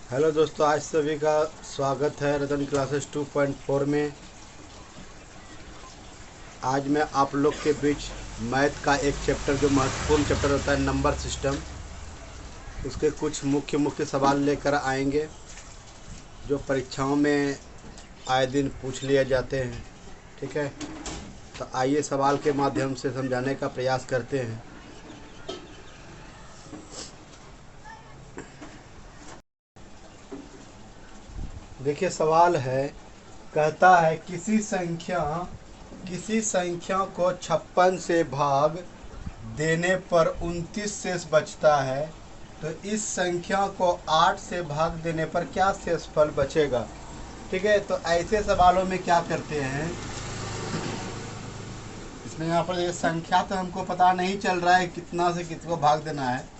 Hello दोस्तों, आज सभी का स्वागत है रतन क्लासेस 2.4 में। आज मैं आप लोग के बीच मैथ का एक चैप्टर जो महत्वपूर्ण चैप्टर होता है नंबर सिस्टम, उसके कुछ मुख्य मुख्य सवाल लेकर आएंगे जो परीक्षाओं में आए दिन पूछ लिए जाते हैं। ठीक है, तो आइए सवाल के माध्यम से समझाने का प्रयास करते हैं। देखिए, सवाल है, कहता है किसी संख्या को 56 से भाग देने पर 29 शेष बचता है, तो इस संख्या को 8 से भाग देने पर क्या शेषफल बचेगा। ठीक है, तो ऐसे सवालों में क्या करते हैं, इसमें यहाँ पर ये संख्या तो हमको पता नहीं चल रहा है कितना से किसको भाग देना है।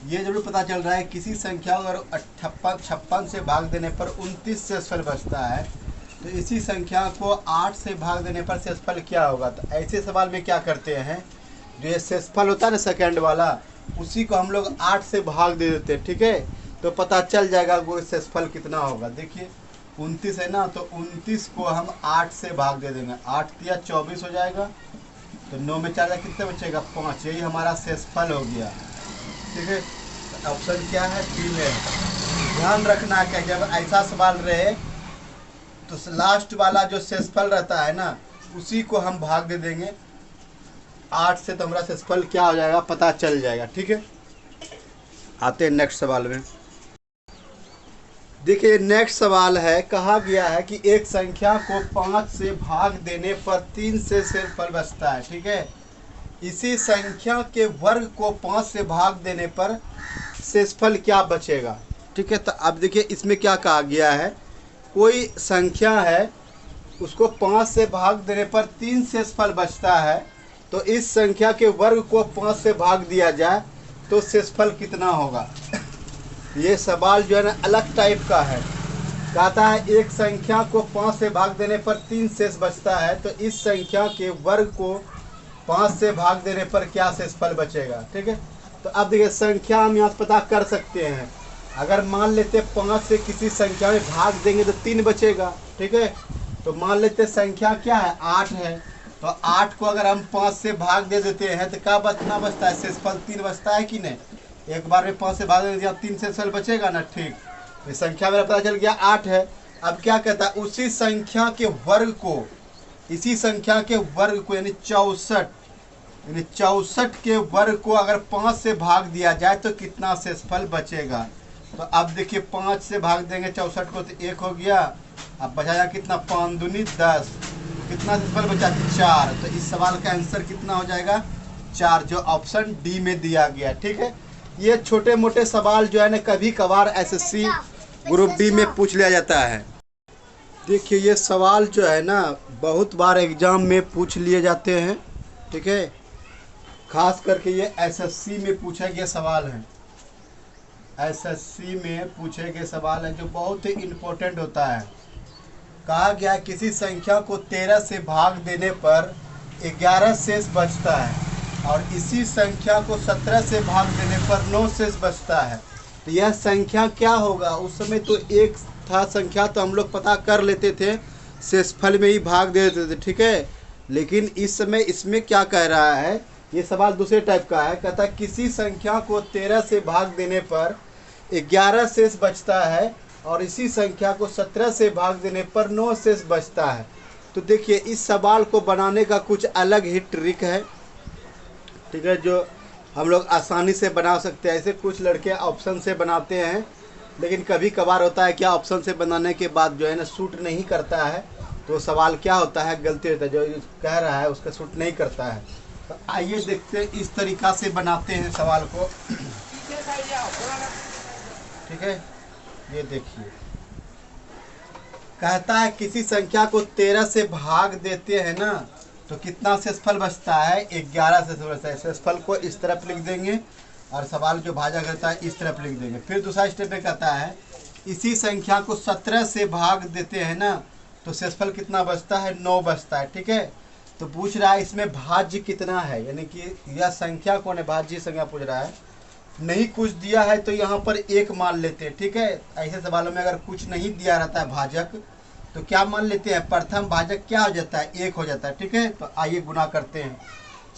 ये जरूर पता चल रहा है किसी संख्या को अगर 56 से भाग देने पर 29 शेषफल बचता है, तो इसी संख्या को 8 से भाग देने पर शेषफल क्या होगा। तो ऐसे सवाल में क्या करते हैं, जो ये शेषफल होता है ना सेकंड वाला, उसी को हम लोग 8 से भाग दे देते हैं। ठीक है, तो पता चल जाएगा वो शेषफल कितना होगा। देखिए 29 है ना, तो 29 को हम 8 से भाग दे देंगे। 8 तिया 24 हो जाएगा, तो 9 में 4 कितने बचेगा, 5। यही हमारा शेषफल हो गया। ठीक है, तो ऑप्शन क्या है, बी में। ध्यान रखना है कि जब ऐसा सवाल रहे तो लास्ट वाला जो शेषफल रहता है ना, उसी को हम भाग दे देंगे 8 से, तो हमारा शेषफल क्या हो जाएगा पता चल जाएगा। ठीक है, आते हैं नेक्स्ट सवाल में। देखिए नेक्स्ट सवाल है, कहा गया है कि एक संख्या को 5 से भाग देने पर 3 से शेषफल बचता है। ठीक है, इसी संख्या के वर्ग को 5 से भाग देने पर शेषफल क्या बचेगा। ठीक है, तो अब देखिए इसमें क्या कहा गया है, कोई संख्या है उसको 5 से भाग देने पर 3 शेषफल बचता है, तो इस संख्या के वर्ग को 5 से भाग दिया जाए तो शेषफल कितना होगा। ये सवाल जो है ना अलग टाइप का है। कहता है एक संख्या को 5 से भाग देने पर 3 शेष बचता है, तो इस संख्या के वर्ग को 5 से भाग देने पर क्या शेषफल बचेगा। ठीक है, तो अब देखिए संख्या हम यहाँ से पता कर सकते हैं। अगर मान लेते 5 से किसी संख्या में भाग देंगे तो 3 बचेगा। ठीक है, तो मान लेते संख्या क्या है, 8 है, तो 8 को अगर हम 5 से भाग दे देते हैं तो क्या बचना बचता है, शेषफल 3 बचता है कि नहीं। एक बार में 5 से भाग दे दिया, 3 शेषफल बचेगा ना। ठीक, ये संख्या मेरा पता चल गया 8 है। अब क्या कहता है, उसी संख्या के वर्ग को, इसी संख्या के वर्ग को यानी 64 के वर्ग को अगर 5 से भाग दिया जाए तो कितना शेषफल बचेगा। तो अब देखिए 5 से भाग देंगे 64 को तो 1 हो गया, अब बचाया कितना, 5 दूनी 10, कितना शेषफल बचा, 4। तो इस सवाल का आंसर कितना हो जाएगा, 4, जो ऑप्शन डी में दिया गया। ठीक है, ये छोटे मोटे सवाल जो है ना कभी कभार एसएससी ग्रुप डी में पूछ लिया जाता है। देखिए ये सवाल जो है ना बहुत बार एग्जाम में पूछ लिए जाते हैं। ठीक है, खास करके ये एसएससी में पूछे गए सवाल हैं। एसएससी में पूछे गए सवाल है जो बहुत ही इम्पोर्टेंट होता है। कहा गया किसी संख्या को 13 से भाग देने पर 11 शेष बचता है, और इसी संख्या को 17 से भाग देने पर 9 शेष बचता है, तो यह संख्या क्या होगा। उस समय तो एक था संख्या तो हम लोग पता कर लेते थे, शेषफल में ही भाग दे देते थे। ठीक है, लेकिन इस समय इसमें क्या कह रहा है, ये सवाल दूसरे टाइप का है। कहता है किसी संख्या को 13 से भाग देने पर 11 शेष बचता है, और इसी संख्या को 17 से भाग देने पर 9 शेष बचता है। तो देखिए इस सवाल को बनाने का कुछ अलग ही ट्रिक है। ठीक है, जो हम लोग आसानी से बना सकते हैं। ऐसे कुछ लड़के ऑप्शन से बनाते हैं, लेकिन कभी कभार होता है क्या, ऑप्शन से बनाने के बाद जो है ना सूट नहीं करता है, तो सवाल क्या होता है, गलती होता है, जो कह रहा है उसका सूट नहीं करता है। तो आइए देखते हैं इस तरीक़ा से बनाते हैं सवाल को। ठीक है, ये देखिए कहता है किसी संख्या को 13 से भाग देते हैं ना, तो कितना शेषफल बचता है, 11 शेषफल बचता है। शेषफल को इस तरफ लिख देंगे और सवाल जो भाजा करता है इस तरफ लिख देंगे। फिर दूसरा स्टेप में कहता है इसी संख्या को 17 से भाग देते हैं ना, तो शेषफल कितना बचता है, 9 बचता है। ठीक है, तो पूछ रहा है इसमें भाज्य कितना है, यानी कि यह संख्या कौन है, भाज्य संख्या पूछ रहा है। नहीं कुछ दिया है तो यहाँ पर 1 मान लेते हैं, ठीक है। ऐसे सवालों में अगर कुछ नहीं दिया रहता है भाजक तो क्या मान लेते हैं, प्रथम भाजक क्या हो जाता है, 1 हो जाता है, ठीक है। तो आइए गुना करते हैं,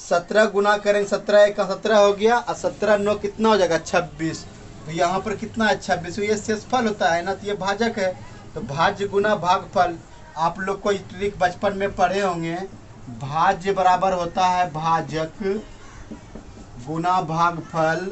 17 गुना करेंगे, 17 का 17 हो गया और 17 9 कितना हो जाएगा 26। तो यहाँ पर कितना है 26, ये शेषफल होता है ना, तो ये भाजक है। तो भाज्य गुना भागफल, आप लोग को ट्रिक बचपन में पढ़े होंगे, भाज्य बराबर होता है भाजक गुना भागफल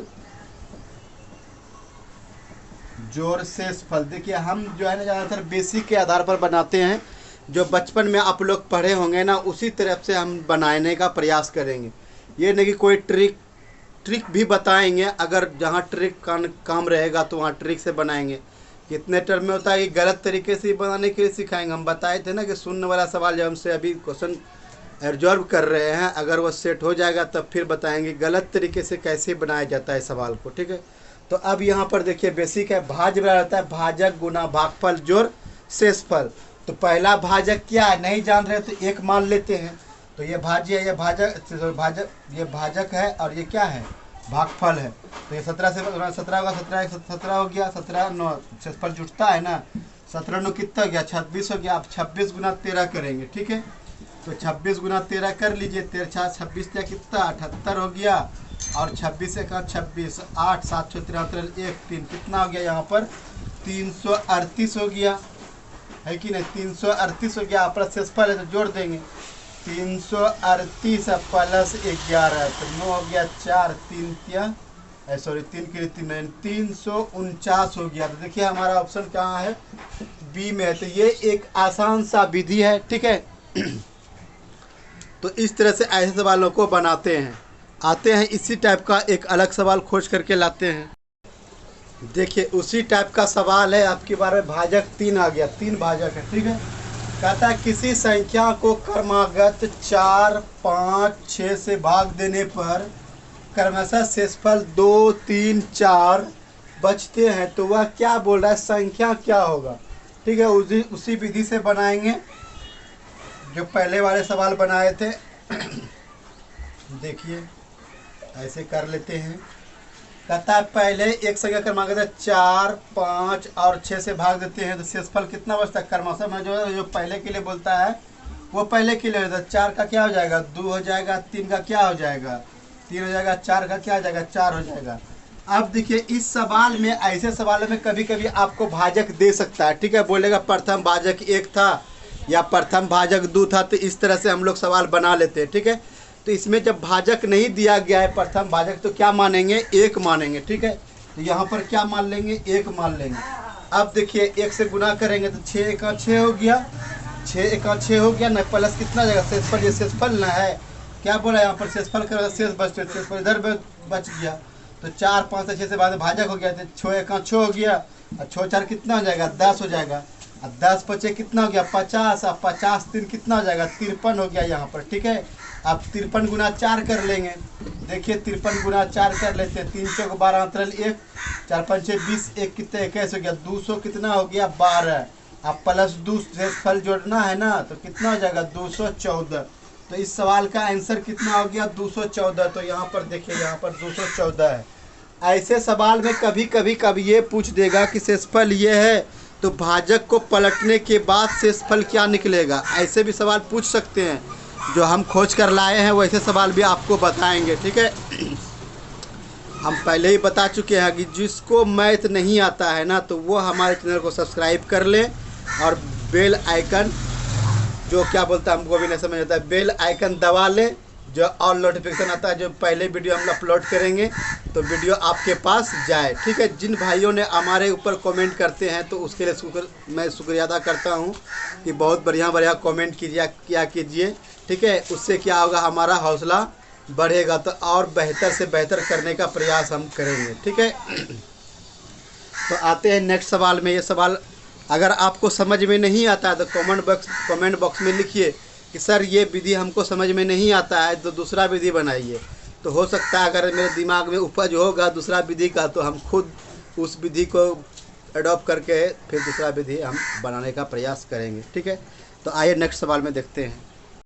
जोड़ शेषफल। देखिए हम जो है ना ज़्यादातर बेसिक के आधार पर बनाते हैं, जो बचपन में आप लोग पढ़े होंगे ना उसी तरफ से हम बनाने का प्रयास करेंगे। ये नहीं कि कोई ट्रिक भी बताएंगे, अगर जहाँ ट्रिक काम रहेगा तो वहाँ ट्रिक से बनाएंगे। कितने टर्म में होता है कि गलत तरीके से बनाने के लिए सिखाएंगे। हम बताए थे ना कि शून्य वाला सवाल जब हमसे अभी क्वेश्चन एब्जॉर्व कर रहे हैं, अगर वो सेट हो जाएगा तब फिर बताएंगे गलत तरीके से कैसे बनाया जाता है सवाल को, ठीक है। तो अब यहाँ पर देखिए बेसिक है, भाज्य बराबर होता है भाजक गुना भागफल जोड़ शेषफल। तो पहला भाजक क्या है नहीं जान रहे तो 1 मान लेते हैं, तो ये भाज्य है, ये ये भाजक है और ये क्या है भागफल है। तो ये 17 से 17 होगा, 17 हो गया, 17 9 शेषफल जुटता है ना, 17 9 कितना हो गया 26 हो गया। आप 26 गुना 13 करेंगे, ठीक है। तो 26 गुना 13 कर लीजिए, 13 26 या कितना 78 हो गया और 26 1 26 8 7 6 73 1 3 कितना हो गया यहाँ पर 338 हो गया, है कि नहीं 338 हो गया। आप शेषफल है तो जोड़ देंगे, 338 प्लस 11 तो 9 हो गया 4 3 3 के लिए 349 हो गया। तो देखिए हमारा ऑप्शन कहाँ है, बी में है। तो ये एक आसान सा विधि है, ठीक है। तो इस तरह से ऐसे सवालों को बनाते हैं। आते हैं इसी टाइप का एक अलग सवाल खोज करके लाते हैं। देखिए उसी टाइप का सवाल है, आपके बारे में भाजक 3 आ गया, 3 भाजक है, ठीक है। कहता है किसी संख्या को क्रमागत 4 5 6 से भाग देने पर क्रमशः शेषफल 2 3 4 बचते हैं, तो वह क्या बोल रहा है, संख्या क्या होगा, ठीक है। उसी विधि से बनाएंगे जो पहले वाले सवाल बनाए थे। देखिए ऐसे कर लेते हैं। कहता है पहले एक संख्या क्रमागत 4 5 और 6 से भाग देते हैं तो शेषफल कितना बचता है, क्रमशः में जो पहले के लिए बोलता है वो पहले के लिए होता है। 4 का क्या हो जाएगा 2 हो जाएगा, 3 का क्या हो जाएगा 3 हो जाएगा, 4 का क्या हो जाएगा 4 हो जाएगा। अब देखिए इस सवाल में, ऐसे सवालों में कभी कभी आपको भाजक दे सकता है, ठीक है। बोलेगा प्रथम भाजक 1 था या प्रथम भाजक 2 था, तो इस तरह से हम लोग सवाल बना लेते हैं, ठीक है। तो इसमें जब भाजक नहीं दिया गया है प्रथम भाजक तो क्या मानेंगे 1 मानेंगे, ठीक है। तो यहाँ पर क्या मान लेंगे 1 मान लेंगे। अब देखिए 1 से गुना करेंगे तो 6 1 6 हो गया, 6 1 6 हो गया ना, प्लस कितना जाएगा शेषफल, ये शेषफल ना है, क्या बोला यहाँ पर शेषफल करेगा शेष बचते, शेषफल इधर बच गया। तो 4 5 6 से बाद भाजक हो गया, तो 6 1 6 हो गया और 6 4 कितना हो जाएगा 10 हो जाएगा। अब 10 5 कितना हो गया 50, अब 50 3 कितना हो जाएगा 53 हो गया यहाँ पर, ठीक है। अब 53 गुना 4 कर लेंगे, देखिए 53 गुना 4 कर लेते हैं, 3 चौक 12 1 4 5 6 20 1 कितने 21 हो गया, 200 कितना हो गया 12। अब प्लस 2 शेषफल जोड़ना है ना, तो कितना हो जाएगा 214। तो इस सवाल का आंसर कितना हो गया 214। तो यहाँ पर देखिए यहाँ पर 214 है। ऐसे सवाल में कभी कभी ये पूछ देगा कि शेषफल ये है तो भाजक को पलटने के बाद शेषफल क्या निकलेगा, ऐसे भी सवाल पूछ सकते हैं। जो हम खोज कर लाए हैं वैसे सवाल भी आपको बताएंगे, ठीक है। हम पहले ही बता चुके हैं कि जिसको मैथ नहीं आता है ना तो वो हमारे चैनल को सब्सक्राइब कर ले और बेल आइकन, जो क्या बोलता है हमको भी नहीं समझ आता है, बेल आइकन दबा ले, जो ऑल नोटिफिकेशन आता है, जो पहले वीडियो हम अपलोड करेंगे तो वीडियो आपके पास जाए, ठीक है। जिन भाइयों ने हमारे ऊपर कमेंट करते हैं तो उसके लिए मैं शुक्रिया अदा करता हूं कि बहुत बढ़िया कमेंट किया कीजिए, ठीक है। उससे क्या होगा हमारा हौसला बढ़ेगा तो और बेहतर से बेहतर करने का प्रयास हम करेंगे, ठीक है। तो आते हैं नेक्स्ट सवाल में। ये सवाल अगर आपको समझ में नहीं आता है तो कमेंट बॉक्स में लिखिए कि सर ये विधि हमको समझ में नहीं आता है तो दूसरा विधि बनाइए। तो हो सकता है अगर मेरे दिमाग में उपज होगा दूसरा विधि का तो हम खुद उस विधि को अडॉप्ट करके फिर दूसरा विधि हम बनाने का प्रयास करेंगे, ठीक है। तो आइए नेक्स्ट सवाल में देखते हैं।